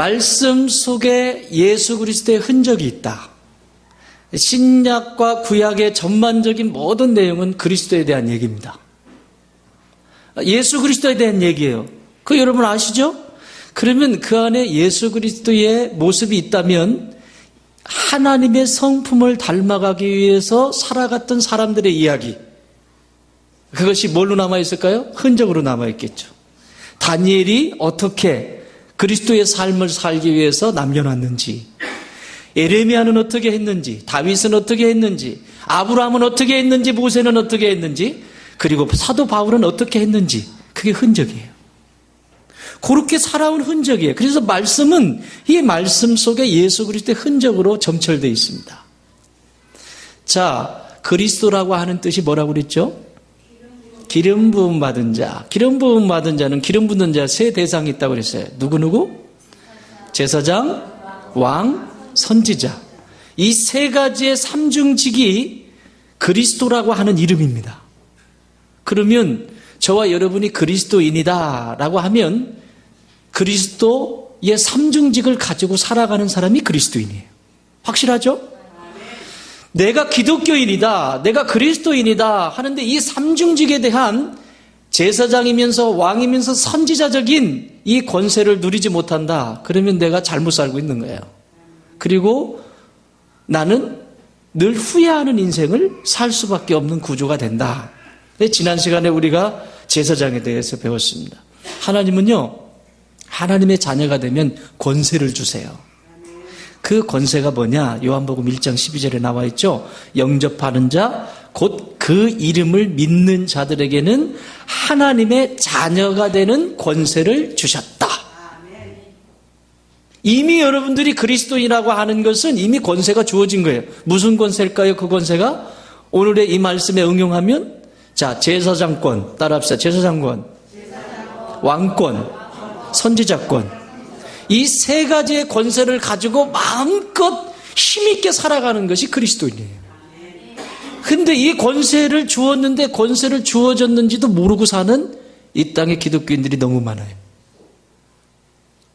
말씀 속에 예수 그리스도의 흔적이 있다. 신약과 구약의 전반적인 모든 내용은 그리스도에 대한 얘기입니다. 예수 그리스도에 대한 얘기예요. 그거 여러분 아시죠? 그러면 그 안에 예수 그리스도의 모습이 있다면 하나님의 성품을 닮아가기 위해서 살아갔던 사람들의 이야기, 그것이 뭘로 남아있을까요? 흔적으로 남아있겠죠. 다니엘이 어떻게 그리스도의 삶을 살기 위해서 남겨놨는지, 에레미야는 어떻게 했는지, 다윗은 어떻게 했는지, 아브라함은 어떻게 했는지, 모세는 어떻게 했는지, 그리고 사도 바울은 어떻게 했는지, 그게 흔적이에요. 그렇게 살아온 흔적이에요. 그래서 말씀은 이 말씀 속에 예수 그리스도의 흔적으로 점철되어 있습니다. 자, 그리스도라고 하는 뜻이 뭐라고 그랬죠? 기름 부음 받은 자. 기름 부음 받은 자는 기름 붓는 자 세 대상이 있다고 그랬어요. 누구누구? 제사장, 왕, 선지자. 이 세 가지의 삼중직이 그리스도라고 하는 이름입니다. 그러면 저와 여러분이 그리스도인이다 라고 하면 그리스도의 삼중직을 가지고 살아가는 사람이 그리스도인이에요. 확실하죠? 내가 기독교인이다, 내가 그리스도인이다 하는데 이 삼중직에 대한 제사장이면서 왕이면서 선지자적인 이 권세를 누리지 못한다. 그러면 내가 잘못 살고 있는 거예요. 그리고 나는 늘 후회하는 인생을 살 수밖에 없는 구조가 된다. 지난 시간에 우리가 제사장에 대해서 배웠습니다. 하나님은요, 하나님의 자녀가 되면 권세를 주세요. 그 권세가 뭐냐? 요한복음 1장 12절에 나와 있죠. 영접하는 자, 곧 그 이름을 믿는 자들에게는 하나님의 자녀가 되는 권세를 주셨다. 이미 여러분들이 그리스도인이라고 하는 것은 이미 권세가 주어진 거예요. 무슨 권세일까요? 그 권세가 오늘의 이 말씀에 응용하면, 자, 제사장권 따라합시다. 제사장권, 왕권, 선지자권, 이 세 가지의 권세를 가지고 마음껏 힘있게 살아가는 것이 그리스도인이에요. 근데 이 권세를 주었는데 권세를 주어졌는지도 모르고 사는 이 땅의 기독교인들이 너무 많아요.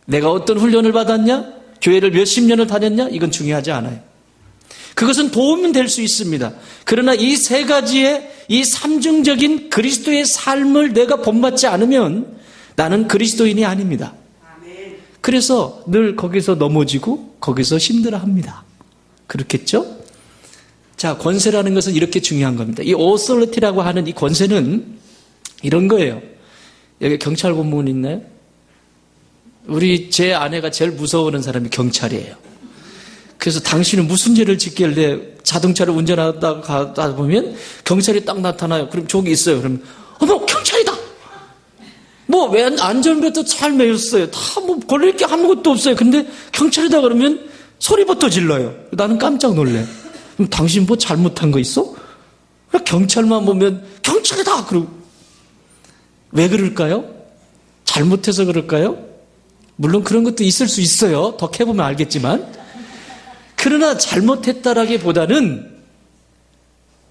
내가 어떤 훈련을 받았냐? 교회를 몇십 년을 다녔냐? 이건 중요하지 않아요. 그것은 도움은 될 수 있습니다. 그러나 이 세 가지의 이 삼중적인 그리스도의 삶을 내가 본받지 않으면 나는 그리스도인이 아닙니다. 그래서 늘 거기서 넘어지고 거기서 힘들어합니다. 그렇겠죠? 자, 권세라는 것은 이렇게 중요한 겁니다. 이 authority라고 하는 이 권세는 이런 거예요. 여기 경찰 공무원 있나요? 제 아내가 제일 무서워하는 사람이 경찰이에요. 그래서 당신은 무슨 죄를 짓길래 자동차를 운전하다 가다 보면 경찰이 딱 나타나요. 그럼 저기 있어요. 그러면 어머, 경찰이다. 뭐 왜 안전벨트 잘 매였어요. 다 뭐 걸릴 게 아무것도 없어요. 근데 경찰이다 그러면 소리부터 질러요. 나는 깜짝 놀래. 그럼 당신 뭐 잘못한 거 있어? 경찰만 보면 경찰이다. 그러고 왜 그럴까요? 잘못해서 그럴까요? 물론 그런 것도 있을 수 있어요. 더 캐보면 알겠지만. 그러나 잘못했다라기보다는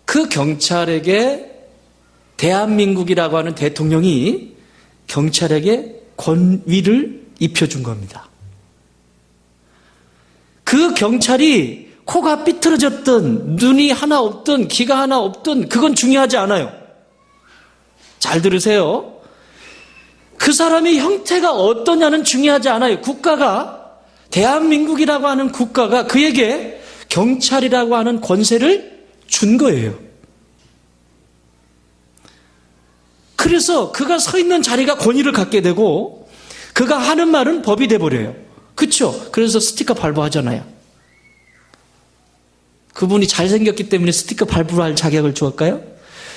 그 경찰에게 대한민국이라고 하는 대통령이 경찰에게 권위를 입혀준 겁니다. 그 경찰이 코가 삐뚤어졌든 눈이 하나 없든 귀가 하나 없든 그건 중요하지 않아요. 잘 들으세요. 그 사람의 형태가 어떠냐는 중요하지 않아요. 국가가, 대한민국이라고 하는 국가가 그에게 경찰이라고 하는 권세를 준 거예요. 그래서 그가 서 있는 자리가 권위를 갖게 되고 그가 하는 말은 법이 돼버려요. 그렇죠? 그래서 스티커 발부하잖아요. 그분이 잘생겼기 때문에 스티커 발부할 자격을 주었을까요?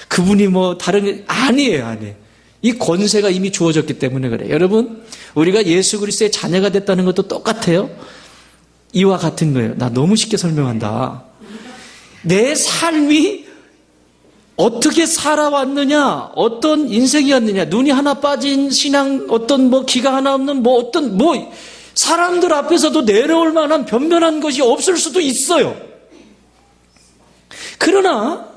그분이 뭐 다른, 아니에요. 이 권세가 이미 주어졌기 때문에 그래요. 여러분, 우리가 예수 그리스도의 자녀가 됐다는 것도 똑같아요. 이와 같은 거예요. 나 너무 쉽게 설명한다. 내 삶이 어떻게 살아왔느냐, 어떤 인생이었느냐, 눈이 하나 빠진 신앙, 어떤 뭐 귀가 하나 없는 사람들 앞에서도 내려올 만한 변변한 것이 없을 수도 있어요. 그러나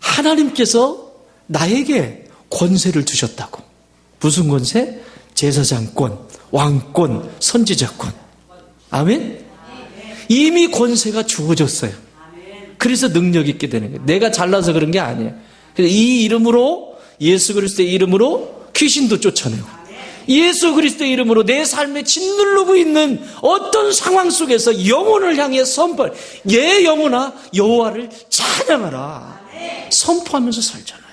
하나님께서 나에게 권세를 주셨다고. 무슨 권세? 제사장권, 왕권, 선지자권. 아멘? 이미 권세가 주어졌어요. 그래서 능력 있게 되는 거예요. 내가 잘나서 그런 게 아니에요. 그래서 이 이름으로, 예수 그리스도의 이름으로 귀신도 쫓아내고, 예수 그리스도의 이름으로 내 삶에 짓누르고 있는 어떤 상황 속에서 영혼을 향해 선포, 예 영혼아 여호와를 찬양하라 선포하면서 살잖아요.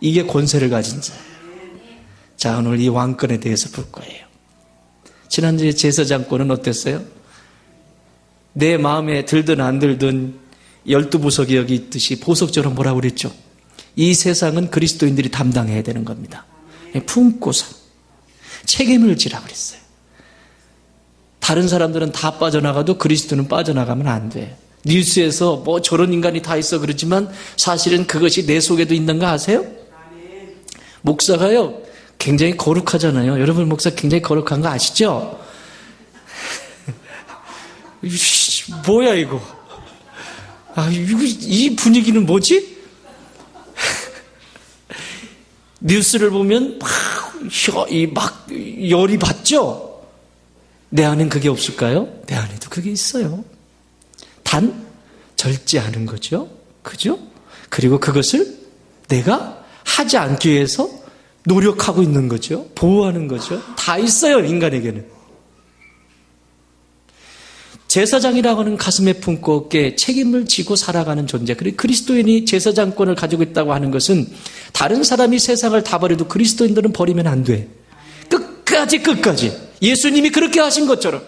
이게 권세를 가진 자예요. 자, 오늘 이 왕권에 대해서 볼 거예요. 지난주에 제사장권은 어땠어요? 내 마음에 들든 안 들든 12보석이 여기 있듯이 보석처럼 뭐라고 그랬죠? 이 세상은 그리스도인들이 담당해야 되는 겁니다. 품고서 책임을 지라 그랬어요. 다른 사람들은 다 빠져나가도 그리스도는 빠져나가면 안 돼. 뉴스에서 뭐 저런 인간이 다 있어 그러지만 사실은 그것이 내 속에도 있는 거 아세요? 목사가요 굉장히 거룩하잖아요. 여러분 목사 굉장히 거룩한 거 아시죠? 뭐야 이거? 이 분위기는 뭐지? 뉴스를 보면 막 열이 받죠? 내 안엔 그게 없을까요? 내 안에도 그게 있어요. 단 절제하는 거죠. 그죠? 그리고 그것을 내가 하지 않기 위해서 노력하고 있는 거죠. 보호하는 거죠. 다 있어요, 인간에게는. 제사장이라고 하는 가슴에 품고 어깨에 책임을 지고 살아가는 존재. 그리고 그리스도인이 제사장권을 가지고 있다고 하는 것은 다른 사람이 세상을 다 버려도 그리스도인들은 버리면 안 돼. 끝까지. 예수님이 그렇게 하신 것처럼.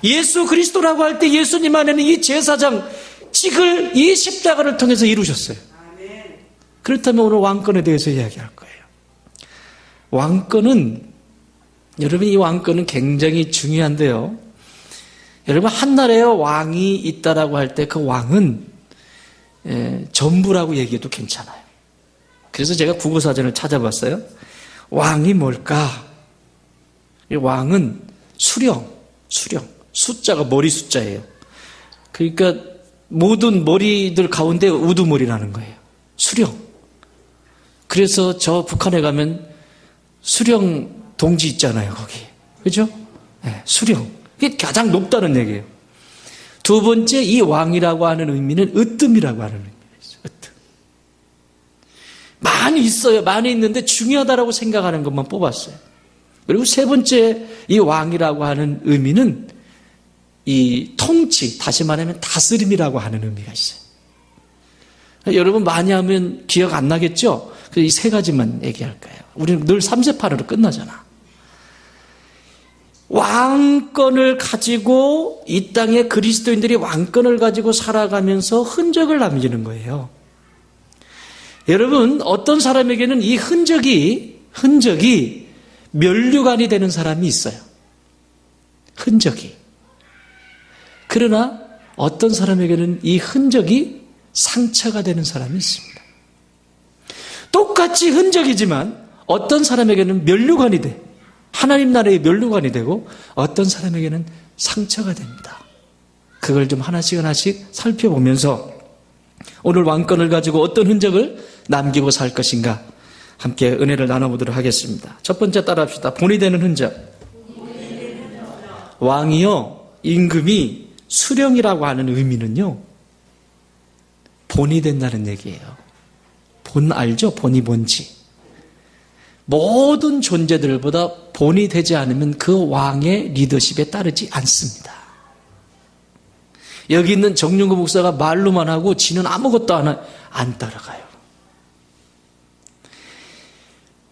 예수 그리스도라고 할 때 예수님 안에는 이 제사장직을 이 십자가를 통해서 이루셨어요. 그렇다면 오늘 왕권에 대해서 이야기할 거예요. 왕권은, 여러분 이 왕권은 굉장히 중요한데요. 여러분 한 나라에 왕이 있다라고 할 때 그 왕은 전부라고 얘기해도 괜찮아요. 그래서 제가 국어사전을 찾아봤어요. 왕이 뭘까? 이 왕은 수령. 숫자가 머리 숫자예요. 그러니까 모든 머리들 가운데 우두머리라는 거예요. 수령. 그래서 저 북한에 가면 수령 동지 있잖아요, 거기. 그죠? 네, 수령. 이게 가장 높다는 얘기예요. 두 번째, 이 왕이라고 하는 의미는 으뜸이라고 하는 의미가 있어요. 으뜸. 많이 있어요. 많이 있는데 중요하다라고 생각하는 것만 뽑았어요. 그리고 세 번째, 이 왕이라고 하는 의미는 이 통치, 다시 말하면 다스림이라고 하는 의미가 있어요. 여러분 많이 하면 기억 안 나겠죠? 이 세 가지만 얘기할 거예요. 우리는 늘 3세판으로 끝나잖아. 왕권을 가지고 이 땅에 그리스도인들이 왕권을 가지고 살아가면서 흔적을 남기는 거예요. 여러분 어떤 사람에게는 이 흔적이 면류관이 되는 사람이 있어요. 흔적이. 그러나 어떤 사람에게는 이 흔적이 상처가 되는 사람이 있습니다. 똑같이 흔적이지만 어떤 사람에게는 면류관이 돼. 하나님 나라의 면류관이 되고 어떤 사람에게는 상처가 됩니다. 그걸 좀 하나씩 살펴보면서 오늘 왕권을 가지고 어떤 흔적을 남기고 살 것인가 함께 은혜를 나눠보도록 하겠습니다. 첫 번째 따라합시다. 본이 되는 흔적. 왕이요, 임금이 수령이라고 하는 의미는요, 본이 된다는 얘기예요. 본 알죠? 본이 뭔지. 모든 존재들보다 본이 되지 않으면 그 왕의 리더십에 따르지 않습니다. 여기 있는 정윤구 목사가 말로만 하고 지는 아무것도 안 따라가요.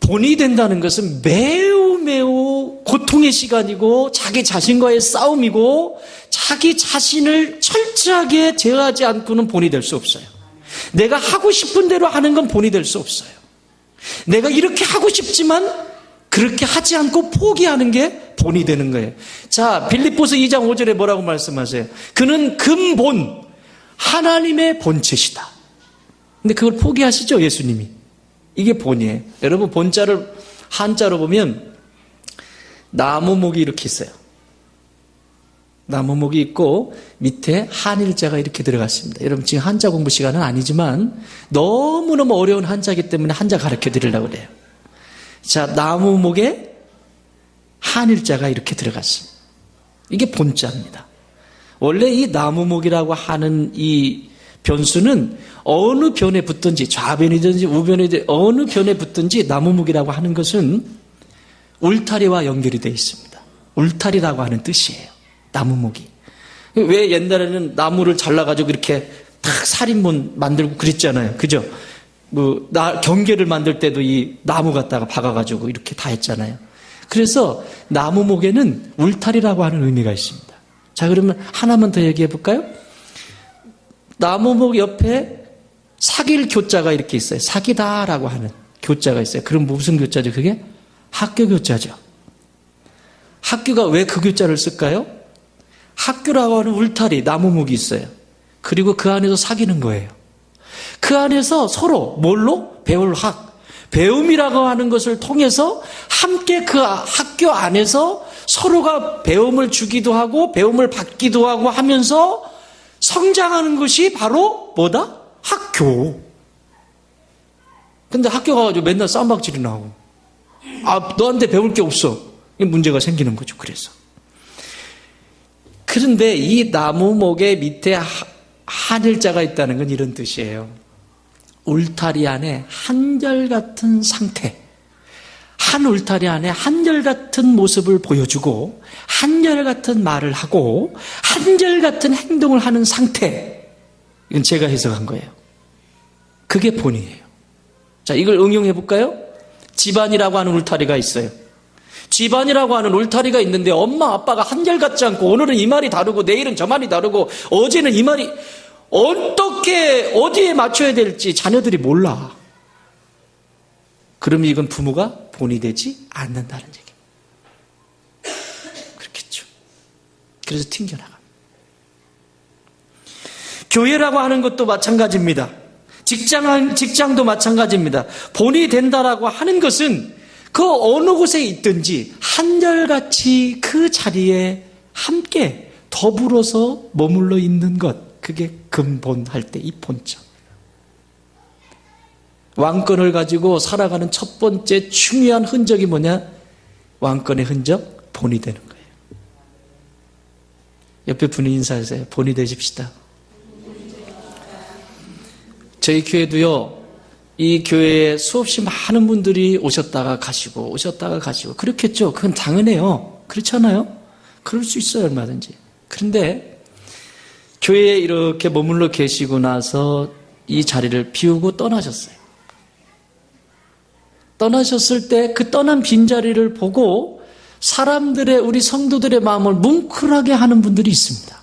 본이 된다는 것은 매우 고통의 시간이고 자기 자신과의 싸움이고 자기 자신을 철저하게 제어하지 않고는 본이 될 수 없어요. 내가 하고 싶은 대로 하는 건 본이 될 수 없어요. 내가 이렇게 하고 싶지만 그렇게 하지 않고 포기하는 게 본이 되는 거예요. 자, 빌립보서 2장 5절에 뭐라고 말씀하세요? 그는 근본, 하나님의 본체시다. 근데 그걸 포기하시죠, 예수님이. 이게 본이에요. 여러분, 본자를 한자로 보면 나무목이 이렇게 있어요. 나무목이 있고 밑에 한일자가 이렇게 들어갔습니다. 여러분 지금 한자 공부 시간은 아니지만 너무너무 어려운 한자이기 때문에 한자 가르쳐 드리려고 그래요. 자, 나무목에 한일자가 이렇게 들어갔습니다. 이게 본자입니다. 원래 이 나무목이라고 하는 이 변수는 어느 변에 붙든지 좌변이든지 우변이든지 어느 변에 붙든지 나무목이라고 하는 것은 울타리와 연결이 되어 있습니다. 울타리라고 하는 뜻이에요. 나무목이. 왜 옛날에는 나무를 잘라가지고 이렇게 탁 살인문 만들고 그랬잖아요. 그죠? 경계를 만들 때도 이 나무 갖다가 박아가지고 이렇게 다 했잖아요. 그래서 나무목에는 울타리라고 하는 의미가 있습니다. 자, 그러면 하나만 더 얘기해 볼까요? 나무목 옆에 사귈 교자가 이렇게 있어요. 사귀다라고 하는 교자가 있어요. 그럼 무슨 교자죠? 그게 학교 교자죠. 학교가 왜 그 교자를 쓸까요? 학교라고 하는 울타리, 나무목이 있어요. 그리고 그 안에서 사귀는 거예요. 그 안에서 서로 뭘로? 배울 학. 배움이라고 하는 것을 통해서 함께 그 학교 안에서 서로가 배움을 주기도 하고 배움을 받기도 하고 하면서 성장하는 것이 바로 뭐다? 학교. 근데 학교 가가지고 맨날 쌈박질이나 하고 너한테 배울 게 없어. 문제가 생기는 거죠. 그래서. 그런데 이 나무목의 밑에 한일자가 있다는 건 이런 뜻이에요. 울타리 안에 한결같은 상태, 한 울타리 안에 한결같은 모습을 보여주고 한결같은 말을 하고 한결같은 행동을 하는 상태. 이건 제가 해석한 거예요. 그게 본이에요. 자, 이걸 응용해 볼까요? 집안이라고 하는 울타리가 있어요. 집안이라고 하는 울타리가 있는데 엄마 아빠가 한결같지 않고 오늘은 이 말이 다르고 내일은 저 말이 다르고 어제는 이 말이 어떻게 어디에 맞춰야 될지 자녀들이 몰라. 그러면 이건 부모가 본이 되지 않는다는 얘기입니다. 그렇겠죠. 그래서 튕겨나갑니다. 교회라고 하는 것도 마찬가지입니다. 직장도 마찬가지입니다. 본이 된다라고 하는 것은 그 어느 곳에 있든지 한결같이 그 자리에 함께 더불어서 머물러 있는 것. 그게 근본할 때 이 본점. 왕권을 가지고 살아가는 첫 번째 중요한 흔적이 뭐냐? 왕권의 흔적, 본이 되는 거예요. 옆에 분이 인사하세요. 본이 되십시다. 저희 교회도요, 이 교회에 수없이 많은 분들이 오셨다가 가시고 그렇겠죠. 그건 당연해요. 그렇잖아요. 그럴 수 있어요. 얼마든지. 그런데 교회에 이렇게 머물러 계시고 나서 이 자리를 비우고 떠나셨어요. 떠나셨을 때 그 떠난 빈자리를 보고 사람들의, 우리 성도들의 마음을 뭉클하게 하는 분들이 있습니다.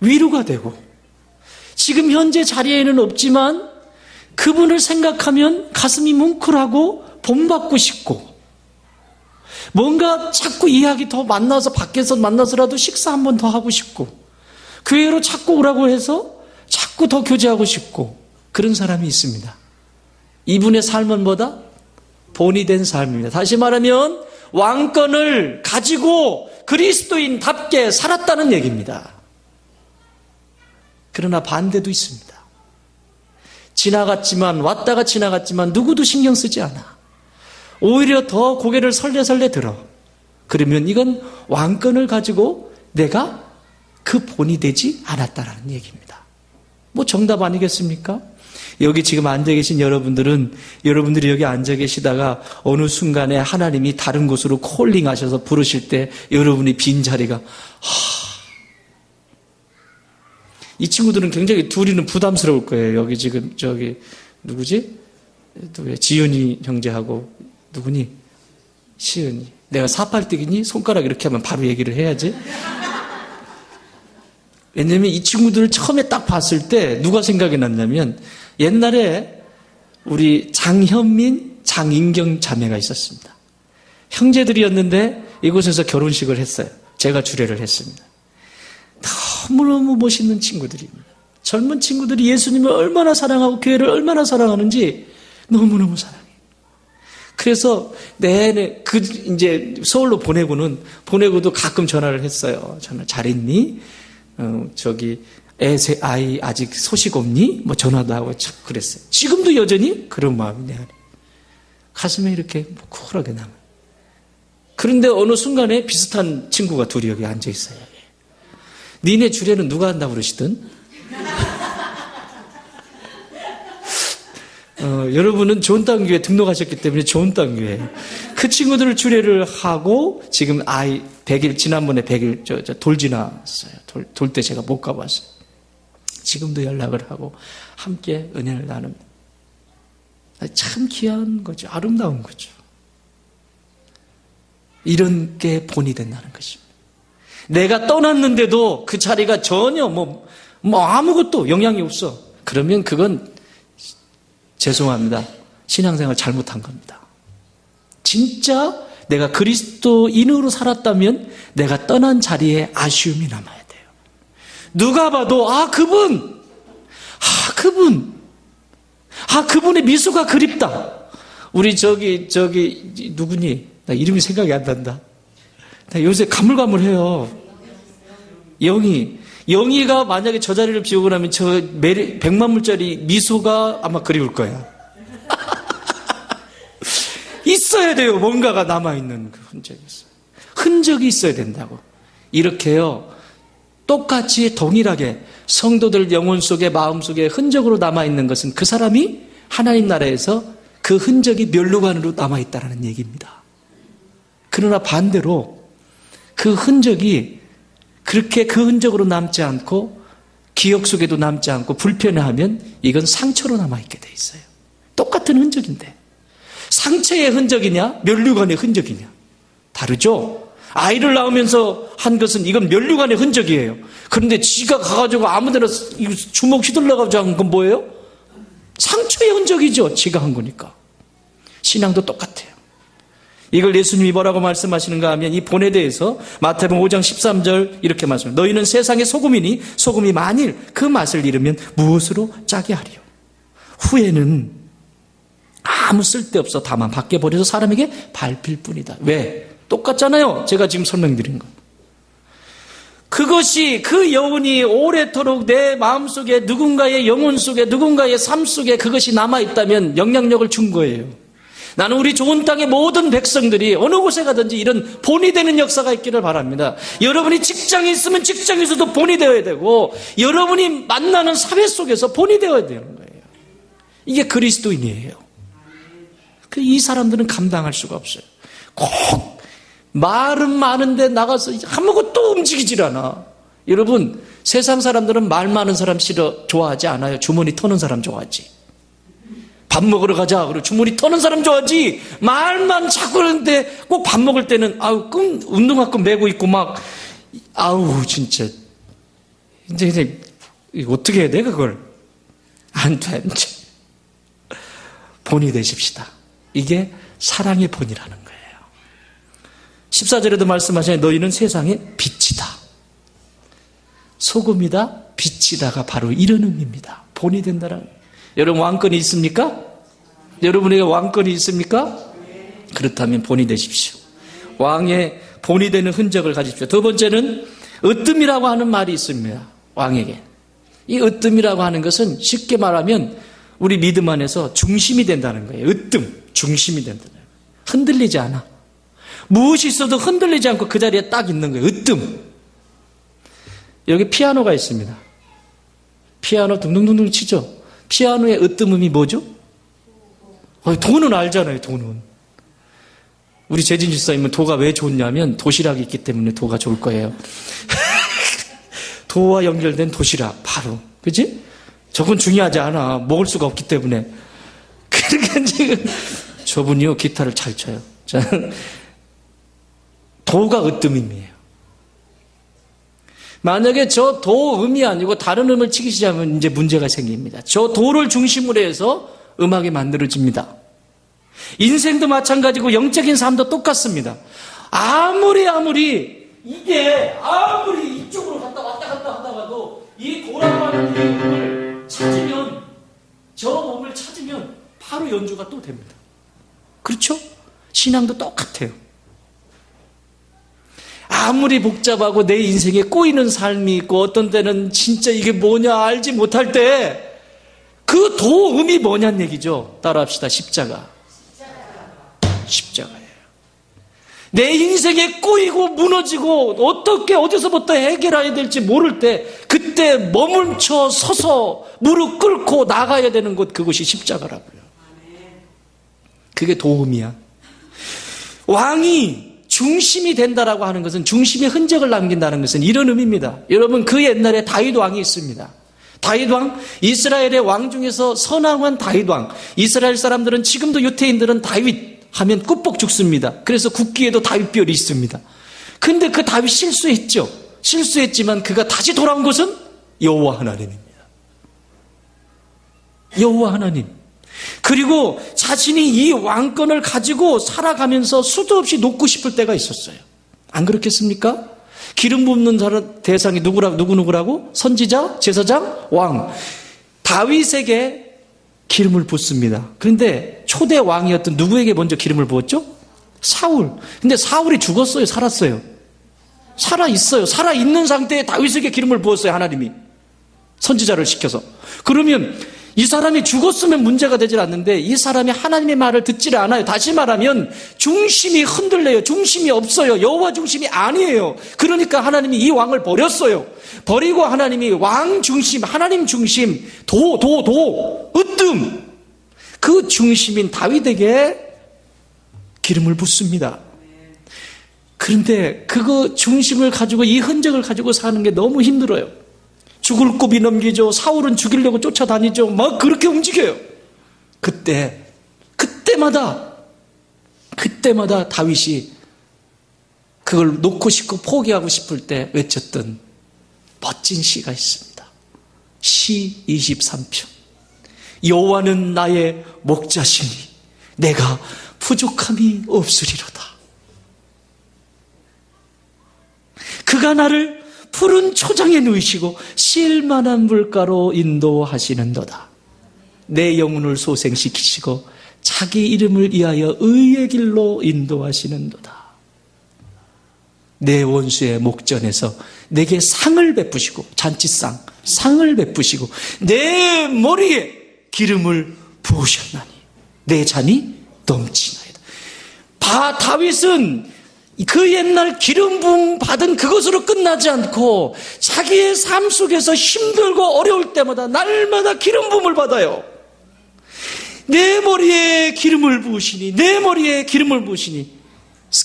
위로가 되고 지금 현재 자리에는 없지만 그분을 생각하면 가슴이 뭉클하고 본받고 싶고 뭔가 자꾸 이야기 더 만나서 밖에서 만나서라도 식사 한 번 더 하고 싶고 교회로 자꾸 오라고 해서 자꾸 더 교제하고 싶고 그런 사람이 있습니다. 이분의 삶은 뭐다? 본이 된 삶입니다. 다시 말하면 왕권을 가지고 그리스도인답게 살았다는 얘기입니다. 그러나 반대도 있습니다. 왔다가 지나갔지만 누구도 신경 쓰지 않아. 오히려 더 고개를 설레설레 들어. 그러면 이건 왕권을 가지고 내가 그 본이 되지 않았다라는 얘기입니다. 뭐 정답 아니겠습니까? 여기 지금 앉아 계신 여러분들이 여기 앉아 계시다가 어느 순간에 하나님이 다른 곳으로 콜링하셔서 부르실 때 여러분이 빈자리가 이 친구들은 굉장히 둘이는 부담스러울 거예요. 여기 지금 누구지? 지윤이 형제하고 누구니? 시은이. 내가 사팔뜨기니? 손가락 이렇게 하면 바로 얘기를 해야지. 왜냐면 이 친구들을 처음에 딱 봤을 때 누가 생각이 났냐면 옛날에 우리 장현민, 장인경 자매가 있었습니다. 형제들이었는데 이곳에서 결혼식을 했어요. 제가 주례를 했습니다. 너무너무 멋있는 친구들입니다. 젊은 친구들이 예수님을 얼마나 사랑하고 교회를 얼마나 사랑하는지 너무너무 사랑해요. 그래서 내내 이제 서울로 보내고도 가끔 전화를 했어요. 전화 잘했니? 아이 아직 소식 없니? 뭐 전화도 하고 참 그랬어요. 지금도 여전히 그런 마음이 내 안에. 가슴에 이렇게 쿨하게 남아요. 그런데 어느 순간에 비슷한 친구가 둘이 여기 앉아있어요. 니네 주례는 누가 한다고 그러시든? 여러분은 좋은 땅교회 등록하셨기 때문에 좋은 땅교회예요. 그 친구들을 주례를 하고 지금 100일, 지난번에 100일 돌 지났어요. 돌 때 제가 못 가봤어요. 지금도 연락을 하고 함께 은혜를 나눕니다. 참 귀한 거죠. 아름다운 거죠. 이런 게 본이 된다는 것입니다. 내가 떠났는데도 그 자리가 전혀 아무것도 영향이 없어. 그러면 그건 죄송합니다. 신앙생활 잘못한 겁니다. 진짜 내가 그리스도인으로 살았다면 내가 떠난 자리에 아쉬움이 남아야 돼요. 누가 봐도 그분의 미소가 그립다. 우리 저기 누구니? 나 이름이 생각이 안 난다. 나 요새 가물가물해요. 영희가 만약에 저 자리를 비우고 나면 저 100만 불짜리 미소가 아마 그리울 거야. 있어야 돼요. 뭔가가 남아있는 그 흔적이 있어요. 흔적이 있어야 된다고. 이렇게요. 똑같이 동일하게 성도들 영혼 속에 마음 속에 흔적으로 남아있는 것은 그 사람이 하나님 나라에서 그 흔적이 멸류관으로 남아있다는 얘기입니다. 그러나 반대로 그 흔적이 그렇게 그 흔적으로 남지 않고 기억 속에도 남지 않고 불편해하면 이건 상처로 남아있게 돼 있어요. 똑같은 흔적인데 상처의 흔적이냐 멸류관의 흔적이냐 다르죠. 아이를 낳으면서 한 것은 이건 멸류관의 흔적이에요. 그런데 지가 가가지고 아무데나 주먹 휘둘러가지고 한 건 뭐예요? 상처의 흔적이죠. 지가 한 거니까. 신앙도 똑같아요. 이걸 예수님이 뭐라고 말씀하시는가 하면 이 본에 대해서 마태복음 5장 13절 이렇게 말씀합니다. 너희는 세상의 소금이니 소금이 만일 그 맛을 잃으면 무엇으로 짜게 하리요. 후에는 아무 쓸데없어 다만 밖에 버려서 사람에게 밟힐 뿐이다. 왜? 똑같잖아요. 제가 지금 설명드린 거. 그것이 그 여운이 오래도록 내 마음속에 누군가의 영혼 속에 누군가의 삶 속에 그것이 남아있다면 영향력을 준 거예요. 나는 우리 좋은 땅의 모든 백성들이 어느 곳에 가든지 이런 본이 되는 역사가 있기를 바랍니다. 여러분이 직장에 있으면 직장에서도 본이 되어야 되고 여러분이 만나는 사회 속에서 본이 되어야 되는 거예요. 이게 그리스도인이에요. 이 사람들은 감당할 수가 없어요. 꼭 말은 많은데 나가서 아무것도 움직이질 않아. 여러분 세상 사람들은 말 많은 사람 좋아하지 않아요. 주머니 터는 사람 좋아하지. 밥 먹으러 가자. 그리고 주머니 터는 사람 좋아하지. 말만 자꾸 하는데 꼭 밥 먹을 때는 운동화끈 메고 있고 진짜 이제 어떻게 해야 돼 그걸? 안 돼. 본이 되십시다. 이게 사랑의 본이라는 거예요. 14절에도 말씀하시네. 너희는 세상의 빛이다. 소금이다, 빛이다가 바로 이런 의미입니다. 본이 된다는 거예요. 여러분 왕권이 있습니까? 여러분에게 왕권이 있습니까? 그렇다면 본이 되십시오. 왕의 본이 되는 흔적을 가지십시오. 두 번째는 으뜸이라고 하는 말이 있습니다. 왕에게. 이 으뜸이라고 하는 것은 쉽게 말하면 우리 믿음 안에서 중심이 된다는 거예요. 으뜸, 중심이 된다는 거예요. 흔들리지 않아. 무엇이 있어도 흔들리지 않고 그 자리에 딱 있는 거예요. 으뜸. 여기 피아노가 있습니다. 피아노 둥둥둥둥 치죠. 피아노의 으뜸음이 뭐죠? 도는 알잖아요. 도는. 우리 재진 집사님은 도가 왜 좋냐면 도시락이 있기 때문에 도가 좋을 거예요. 도와 연결된 도시락 바로. 그치? 저건 중요하지 않아. 먹을 수가 없기 때문에. 그러니까 지금 저분이요 기타를 잘 쳐요. 도가 으뜸음이에요. 만약에 저 도음이 아니고 다른 음을 치기 시작하면 이제 문제가 생깁니다. 저 도를 중심으로 해서 음악이 만들어집니다. 인생도 마찬가지고 영적인 삶도 똑같습니다. 아무리 이쪽으로 왔다 갔다 하다가도 이 도라고 하는 음을 찾으면 저 음을 찾으면 바로 연주가 또 됩니다. 그렇죠? 신앙도 똑같아요. 아무리 복잡하고 내 인생에 꼬이는 삶이 있고 어떤 때는 진짜 이게 뭐냐 알지 못할 때 그 도음이 뭐냐는 얘기죠. 따라합시다. 십자가. 십자가예요. 내 인생에 꼬이고 무너지고 어떻게 어디서부터 해결해야 될지 모를 때 그때 머물쳐 서서 무릎 꿇고 나가야 되는 곳, 그것이 십자가라고요. 그게 도움이야. 왕이 중심이 된다라고 하는 것은, 중심의 흔적을 남긴다는 것은 이런 의미입니다. 여러분, 그 옛날에 다윗 왕이 있습니다. 다윗 왕, 이스라엘의 왕 중에서 선왕한 다윗 왕. 이스라엘 사람들은, 지금도 유태인들은 다윗 하면 꿀뻑 죽습니다. 그래서 국기에도 다윗별이 있습니다. 근데 그 다윗 실수했죠. 실수했지만 그가 다시 돌아온 것은 여호와 하나님입니다. 여호와 하나님. 그리고 자신이 이 왕권을 가지고 살아가면서 수도 없이 놓고 싶을 때가 있었어요. 안 그렇겠습니까? 기름 붓는 사람 대상이 누구라고? 선지자, 제사장, 왕. 다윗에게 기름을 붓습니다. 그런데 초대 왕이었던 누구에게 먼저 기름을 부었죠? 사울. 근데 사울이 죽었어요? 살았어요? 살아있어요. 살아있는 상태에 다윗에게 기름을 부었어요, 하나님이. 선지자를 시켜서. 그러면 이 사람이 죽었으면 문제가 되질 않는데 이 사람이 하나님의 말을 듣지를 않아요. 다시 말하면 중심이 흔들려요. 중심이 없어요. 여호와 중심이 아니에요. 그러니까 하나님이 이 왕을 버렸어요. 버리고 하나님이 왕 중심, 하나님 중심, 으뜸, 그 중심인 다윗에게 기름을 붓습니다. 그런데 그거 중심을 가지고, 이 흔적을 가지고 사는 게 너무 힘들어요. 죽을 고비 넘기죠. 사울은 죽이려고 쫓아다니죠. 막 그렇게 움직여요. 그때마다 다윗이 그걸 놓고 싶고 포기하고 싶을 때 외쳤던 멋진 시가 있습니다. 시 23편. 여호와는 나의 목자시니 내가 부족함이 없으리로다. 그가 나를 푸른 초장에 누이시고 쉴만한 물가로 인도하시는도다. 내 영혼을 소생시키시고 자기 이름을 위하여 의의 길로 인도하시는도다. 내 원수의 목전에서 내게 상을 베푸시고, 잔치상, 상을 베푸시고 내 머리에 기름을 부으셨나니 내 잔이 넘치나이다. 다윗은 그 옛날 기름 부음 받은 그것으로 끝나지 않고 자기의 삶 속에서 힘들고 어려울 때마다 날마다 기름 부음을 받아요. 내 머리에 기름을 부으시니, 내 머리에 기름을 부으시니.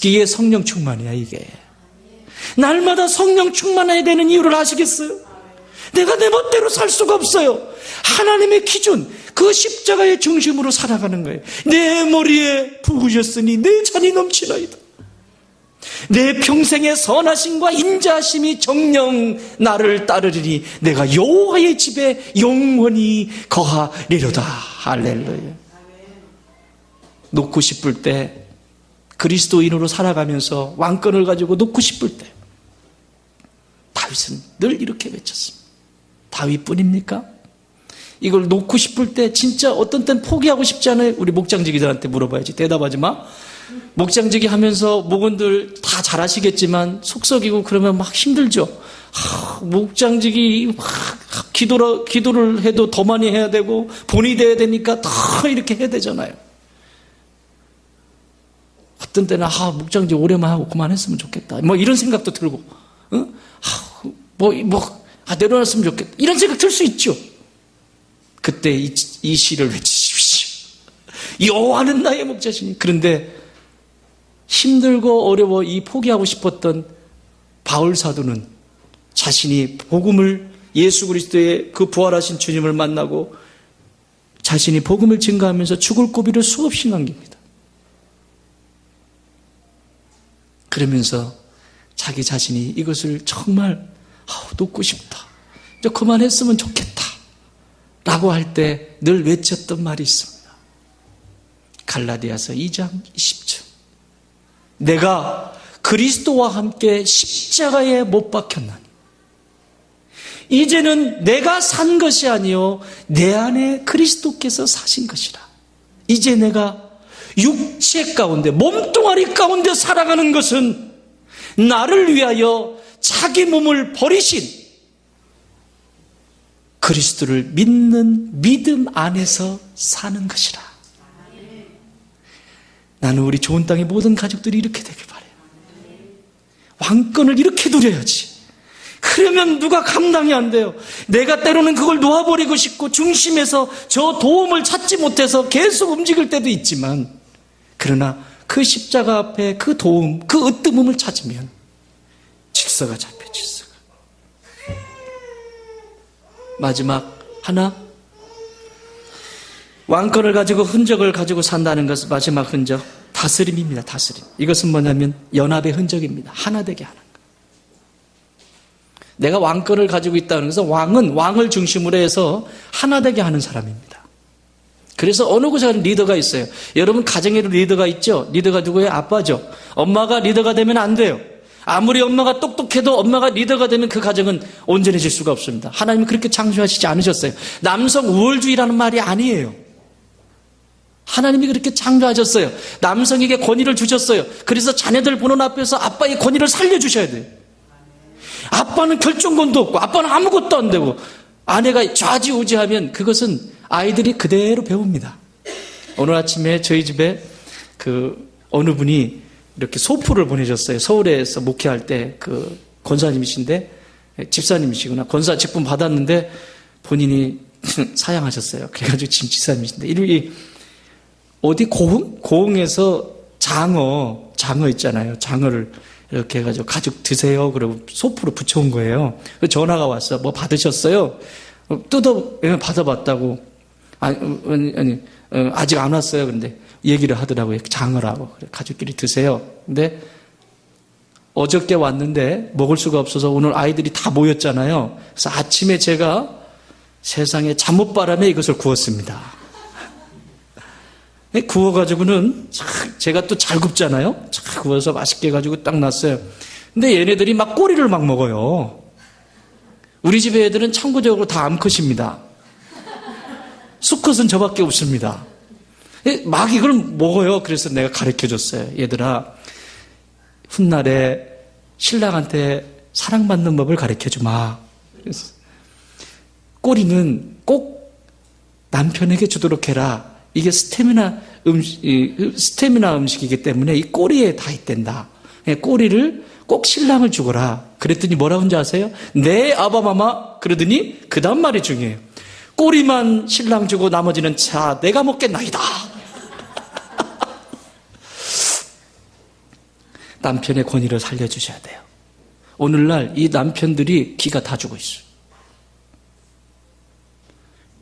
이게 성령 충만이야, 이게. 날마다 성령 충만해야 되는 이유를 아시겠어요? 내가 내 멋대로 살 수가 없어요. 하나님의 기준, 그 십자가의 중심으로 살아가는 거예요. 내 머리에 부으셨으니 내 잔이 넘치나이다. 내 평생의 선하심과 인자하심이 정녕 나를 따르리니 내가 여호와의 집에 영원히 거하리로다. 할렐루야. 놓고 싶을 때, 그리스도인으로 살아가면서 왕권을 가지고 놓고 싶을 때 다윗은 늘 이렇게 외쳤습니다. 다윗뿐입니까? 이걸 놓고 싶을 때 진짜 어떤 때는 포기하고 싶지 않아요? 우리 목장지기들한테 물어봐야지. 대답하지 마. 목장지기 하면서 목원들 다 잘하시겠지만 속썩이고 그러면 막 힘들죠. 목장지기 기도를 해도 더 많이 해야 되고 본이 돼야 되니까 더 이렇게 해야 되잖아요. 어떤 때는 목장지기 오래만 하고 그만했으면 좋겠다. 뭐 이런 생각도 들고, 내려놨으면 좋겠다. 이런 생각 들 수 있죠. 그때 이 시를 외치십시오. 여호와는 나의 목자시니. 그런데 힘들고 어려워 이 포기하고 싶었던 바울 사도는 자신이 복음을, 예수 그리스도의 그 부활하신 주님을 만나고 자신이 복음을 증거하면서 죽을 고비를 수없이 남깁니다. 그러면서 자기 자신이 이것을 정말 놓고 싶다, 이제 그만했으면 좋겠다 라고 할 때 늘 외쳤던 말이 있습니다. 갈라디아서 2장 20절. 내가 그리스도와 함께 십자가에 못 박혔나니 이제는 내가 산 것이 아니요 내 안에 그리스도께서 사신 것이라. 이제 내가 육체 가운데, 몸뚱아리 가운데 살아가는 것은 나를 위하여 자기 몸을 버리신 그리스도를 믿는 믿음 안에서 사는 것이라. 나는 우리 좋은 땅의 모든 가족들이 이렇게 되길 바래요. 왕권을 이렇게 누려야지. 그러면 누가 감당이 안 돼요. 내가 때로는 그걸 놓아버리고 싶고 중심에서 저 도움을 찾지 못해서 계속 움직일 때도 있지만, 그러나 그 십자가 앞에 그 도움, 그 으뜸음을 찾으면 질서가 잡혀, 질서가. 마지막 하나, 왕권을 가지고 흔적을 가지고 산다는 것은 마지막 흔적, 다스림입니다. 다스림. 이것은 뭐냐면 연합의 흔적입니다. 하나 되게 하는 것. 내가 왕권을 가지고 있다는 것은 왕은 왕을 중심으로 해서 하나 되게 하는 사람입니다. 그래서 어느 곳에 리더가 있어요. 여러분 가정에도 리더가 있죠? 리더가 누구예요? 아빠죠. 엄마가 리더가 되면 안 돼요. 아무리 엄마가 똑똑해도 엄마가 리더가 되면 그 가정은 온전해질 수가 없습니다. 하나님은 그렇게 창조하시지 않으셨어요. 남성 우월주의라는 말이 아니에요. 하나님이 그렇게 창조하셨어요. 남성에게 권위를 주셨어요. 그래서 자녀들 보는 앞에서 아빠의 권위를 살려주셔야 돼요. 아빠는 결정권도 없고 아빠는 아무것도 안 되고 아내가 좌지우지하면 그것은 아이들이 그대로 배웁니다. 오늘 아침에 저희 집에 어느 분이 이렇게 소포를 보내셨어요. 서울에서 목회할 때 권사님이신데, 집사님이시구나. 권사 직분 받았는데 본인이 사양하셨어요. 그래가지고 지금 집사님이신데, 이름이 어디 고흥에서 장어 있잖아요. 장어를 이렇게 해가지고 가족 드세요. 그리고 소포로 붙여온 거예요. 전화가 왔어. 뭐 받으셨어요? 받아봤다고. 아니, 아직 안 왔어요. 그런데 얘기를 하더라고요. 장어라고. 가족끼리 드세요. 근데 어저께 왔는데 먹을 수가 없어서 오늘 아이들이 다 모였잖아요. 그래서 아침에 제가 세상에 잠옷바람에 이것을 구웠습니다. 구워가지고는 제가 또 잘 굽잖아요. 잘 구워서 맛있게 해가지고 딱 놨어요. 근데 얘네들이 막 꼬리를 막 먹어요. 우리 집에 애들은 참고적으로 다 암컷입니다. 수컷은 저밖에 없습니다. 막 이걸 먹어요. 그래서 내가 가르쳐줬어요. 얘들아, 훗날에 신랑한테 사랑받는 법을 가르쳐주마. 그래서 꼬리는 꼭 남편에게 주도록 해라. 이게 스태미나 음식이기 때문에 이 꼬리에 다 있댄다. 꼬리를 꼭 신랑을 주거라. 그랬더니 뭐라고 하는지 아세요? 네, 아바마마. 그러더니 그 다음 말이 중요해요. 꼬리만 신랑 주고 나머지는 자, 내가 먹겠나이다. 남편의 권위를 살려주셔야 돼요. 오늘날 이 남편들이 기가 다 죽어 있어요.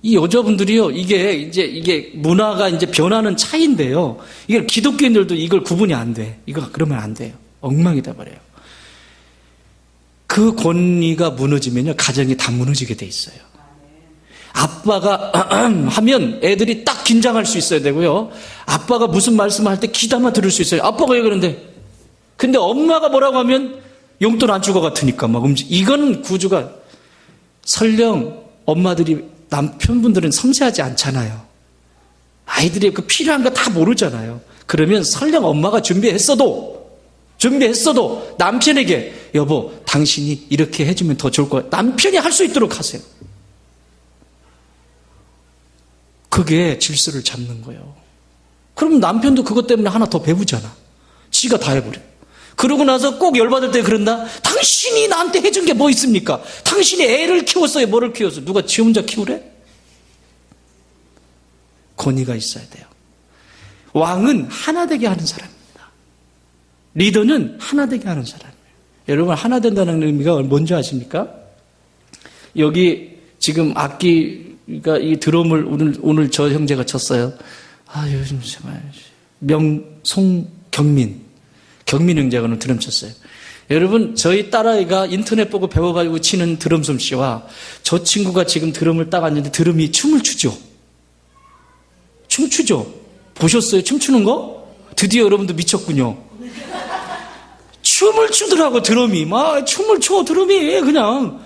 이 여자분들이요, 이게 문화가 이제 변하는 차이인데요. 이게 기독교인들도 이걸 구분이 안 돼. 이거 그러면 안 돼요. 엉망이 돼버려요. 그 권위가 무너지면요, 가정이 다 무너지게 돼 있어요. 아빠가 하면 애들이 딱 긴장할 수 있어야 되고요. 아빠가 무슨 말씀을 할 때 귀담아 들을 수 있어요. 아빠가 왜 그러는데? 근데 엄마가 뭐라고 하면 용돈 안 줄 것 같으니까 막 이건 구조가 설령 엄마들이 남편분들은 섬세하지 않잖아요. 아이들이 그 필요한 거 다 모르잖아요. 그러면 설령 엄마가 준비했어도 남편에게 여보, 당신이 이렇게 해주면 더 좋을 거야. 남편이 할 수 있도록 하세요. 그게 질서를 잡는 거예요. 그럼 남편도 그것 때문에 하나 더 배우잖아. 지가 다 해버려. 그러고 나서 꼭 열받을 때 그런다. 당신이 나한테 해준 게 뭐 있습니까? 당신이 애를 키웠어요? 뭐를 키웠어요? 누가 지 혼자 키우래? 권위가 있어야 돼요. 왕은 하나 되게 하는 사람입니다. 리더는 하나 되게 하는 사람이에요. 여러분, 하나 된다는 의미가 뭔지 아십니까? 여기 지금 악기가 이 드럼을 오늘 저 형제가 쳤어요. 요즘 정말 경민 형제가 오늘 드럼 쳤어요. 여러분, 저희 딸아이가 인터넷 보고 배워가지고 치는 드럼 솜씨와 저 친구가 지금 드럼을 딱 앉는데 드럼이 춤을 추죠. 춤추죠. 보셨어요? 춤추는 거? 드디어 여러분도 미쳤군요. 춤을 추더라고, 드럼이. 막 춤을 춰, 드럼이. 그냥.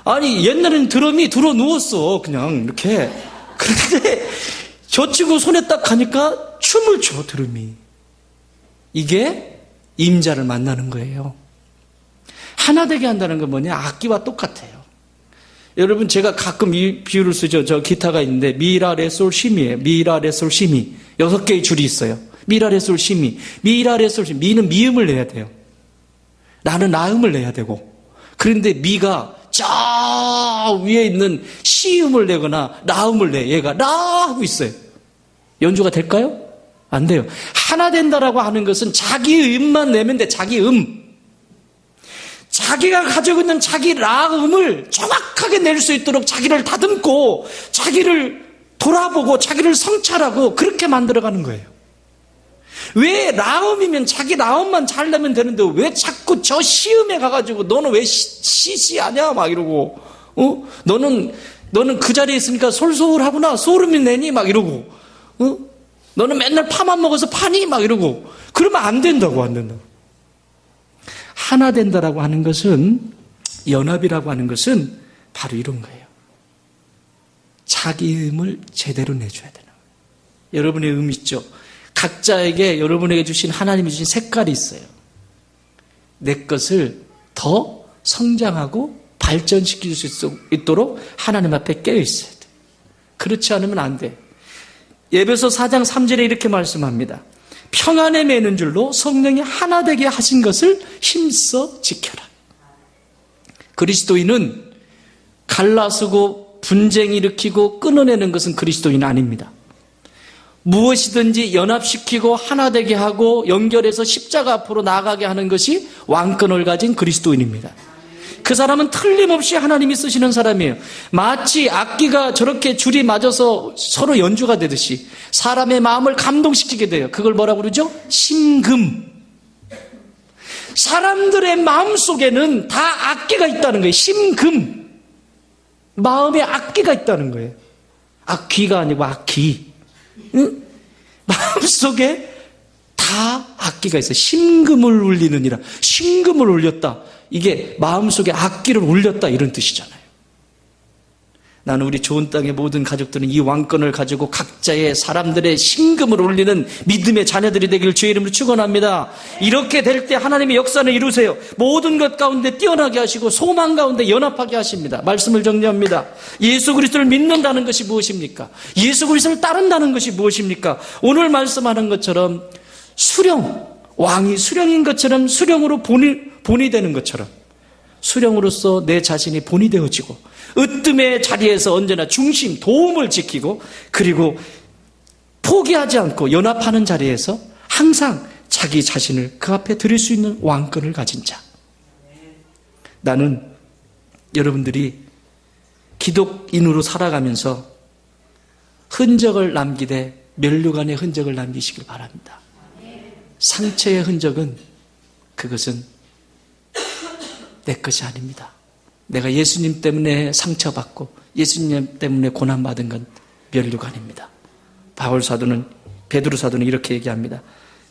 아니, 옛날에는 드럼이 들어 누웠어. 그냥 이렇게. 그런데 저 친구 손에 딱 가니까 춤을 춰, 드럼이. 이게 임자를 만나는 거예요. 하나 되게 한다는 건 뭐냐? 악기와 똑같아요. 여러분, 제가 가끔 이 비유를 쓰죠. 저 기타가 있는데 미라, 레, 솔, 시미예요. 미라, 레, 솔, 시미. 6개의 줄이 있어요. 미라레솔 시미. 미라레솔 시. 미는 미음을 내야 돼요. 나는 나음을 내야 되고. 그런데 미가 저 위에 있는 시음을 내거나 나음을 내. 얘가 나 하고 있어요. 연주가 될까요? 안 돼요. 하나 된다라고 하는 것은 자기 음만 내면 돼. 자기 음. 자기가 가지고 있는 자기 라음을 정확하게 낼 수 있도록 자기를 다듬고 자기를 돌아보고 자기를 성찰하고 그렇게 만들어가는 거예요. 왜 라음이면 자기 라음만 잘 내면 되는데 왜 자꾸 저 시음에 가가지고 너는 왜 시시하냐 막 이러고 너는 그 자리에 있으니까 솔솔하구나 소름이 내니 막 이러고 너는 맨날 파만 먹어서 파니 막 이러고 그러면 안 된다고. 하나 된다라고 하는 것은 연합이라고 하는 것은 바로 이런 거예요. 자기 음을 제대로 내줘야 되는 거예요. 여러분의 음 있죠. 각자에게 여러분에게 주신 하나님이 주신 색깔이 있어요. 내 것을 더 성장하고 발전시킬 수 있도록 하나님 앞에 깨어 있어야 돼. 그렇지 않으면 안 돼. 에베소 4장 3절에 이렇게 말씀합니다. 평안에 매는 줄로 성령이 하나 되게 하신 것을 힘써 지켜라. 그리스도인은 갈라서고 분쟁 일으키고 끊어내는 것은 그리스도인 아닙니다. 무엇이든지 연합시키고 하나 되게 하고 연결해서 십자가 앞으로 나아가게 하는 것이 왕권을 가진 그리스도인입니다. 그 사람은 틀림없이 하나님이 쓰시는 사람이에요. 마치 악기가 저렇게 줄이 맞아서 서로 연주가 되듯이 사람의 마음을 감동시키게 돼요. 그걸 뭐라고 그러죠? 심금. 사람들의 마음 속에는 다 악기가 있다는 거예요. 심금. 마음에 악기가 있다는 거예요. 악귀가 아니고 악기. 응? 마음속에 다 악기가 있어요. 심금을 울리느니라. 심금을 울렸다. 이게 마음속에 악기를 울렸다 이런 뜻이잖아요. 나는 우리 좋은 땅의 모든 가족들은 이 왕권을 가지고 각자의 사람들의 심금을 울리는 믿음의 자녀들이 되기를 주의 이름으로 축원합니다. 이렇게 될 때 하나님의 역사를 이루세요. 모든 것 가운데 뛰어나게 하시고 소망 가운데 연합하게 하십니다. 말씀을 정리합니다. 예수 그리스도를 믿는다는 것이 무엇입니까? 예수 그리스도를 따른다는 것이 무엇입니까? 오늘 말씀하는 것처럼 수령, 왕이 수령인 것처럼 수령으로 본이 되는 것처럼 수령으로서 내 자신이 본이 되어지고 으뜸의 자리에서 언제나 중심, 도움을 지키고 그리고 포기하지 않고 연합하는 자리에서 항상 자기 자신을 그 앞에 드릴 수 있는 왕권을 가진 자. 나는 여러분들이 기독인으로 살아가면서 흔적을 남기되 면류관의 흔적을 남기시길 바랍니다. 상처의 흔적은 그것은 내 것이 아닙니다. 내가 예수님 때문에 상처받고 예수님 때문에 고난받은 건 면류관입니다. 베드로 사도는 이렇게 얘기합니다.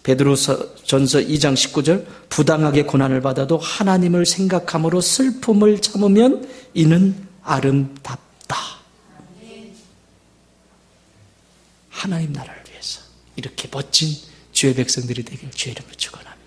베드로전서 2장 19절 부당하게 고난을 받아도 하나님을 생각함으로 슬픔을 참으면 이는 아름답다. 하나님 나라를 위해서 이렇게 멋진 주의 백성들이 되길 주의 이름으로 축원합니다.